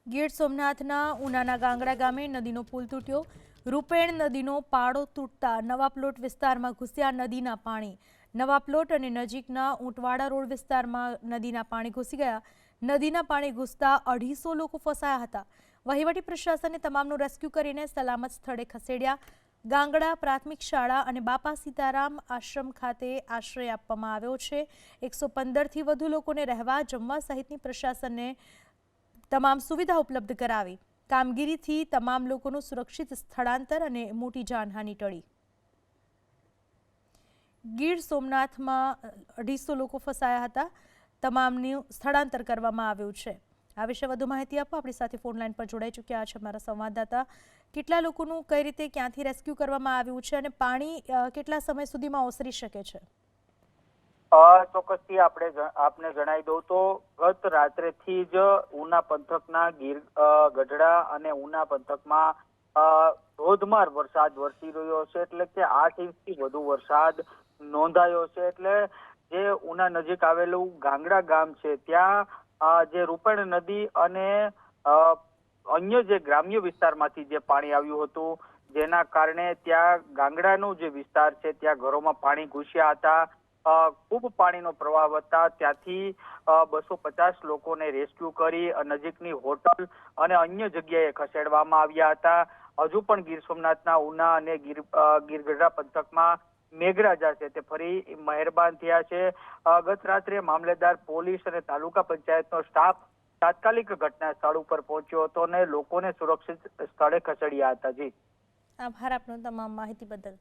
ગીર સોમનાથના ઉનાના ગાંગડા ગામે નદીનો પુલ તૂટ્યો। રૂપેણ નદીનો પાળો તૂટતા નવા પ્લોટ વિસ્તારમાં ઘૂસ્યા નદીના પાણી। નવા પ્લોટ અને નજીકના ઊંટવાડા રોડ વિસ્તારમાં નદીના પાણી ઘૂસી ગયા। નદીના પાણી ઘૂસતા 250 લોકો ફસાયા હતા। વહીવટી પ્રશાસને તમામનું રેસ્ક્યુ કરીને સલામત સ્થળે ખસેડ્યા। ગાંગડા પ્રાથમિક શાળા અને બાપા સીતારામ આશ્રમ ખાતે આશ્રય આપવામાં આવ્યો છે। 115થી વધુ લોકોને રહેવા જમવા સહિતની પ્રશાસને તમામ સુવિધા ઉપલબ્ધ કરાવી। કામગીરીથી તમામ લોકોનું સુરક્ષિત સ્થળાંતર અને મોટી જાનહાનિ ટળી। ગીર સોમનાથમાં 250 લોકો ફસાયા હતા। તમામનું સ્થળાંતર કરવામાં આવ્યું છે। આ વિશે વધુ માહિતી આપવા આપણી સાથે ફોન લાઈન પર જોડાઈ ચૂક્યા છે અમારા સંવાદદાતા। કેટલા લોકોનું કઈ રીતે ક્યાંથી રેસ્ક્યુ કરવામાં આવ્યું છે અને પાણી કેટલા સમય સુધીમાં ઓસરી શકે છે? ચોક્કસથી આપને જણાવી દઉં તો ગત રાત્રેથી જ ઉના પંથકના ગઢડા અને ઉના પંથકમાં ધોધમાર વરસાદ વરસી રહ્યો છે। એટલે કે 8 ઇંચથી વધુ વરસાદ નોંધાયો છે। એટલે જે ઉના નજીક આવેલું ગાંગડા ગામ છે ત્યાં જે રૂપેણ નદી અને અન્ય જે ગ્રામ્ય વિસ્તારમાંથી જે પાણી આવ્યું હતું, જેના કારણે ત્યાં ગાંગડાનો જે વિસ્તાર છે ત્યાં ઘરોમાં પાણી ઘૂસ્યા હતા। ખૂબ પાણીનો પ્રવાહ વધતા ત્યાંથી 250 લોકોને રેસ્ક્યુ કરી નજીકની હોટલ અને અન્ય જગ્યાએ ખસેડવામાં આવ્યા હતા। હજુ પણ ગીર સોમનાથના ઉના અને ગીરગઢડા પંથકમાં મેઘરાજા છે તે ફરી મહેરબાન થયા છે। ગત રાત્રે મામલેદાર પોલીસ અને તાલુકા પંચાયતનો સ્ટાફ તાત્કાલિક ઘટના સ્થળ ઉપર પહોંચ્યો હતો અને લોકોને સુરક્ષિત સ્થળે ખસેડ્યા હતા। જી, આભાર આપનો તમામ માહિતી બદલ।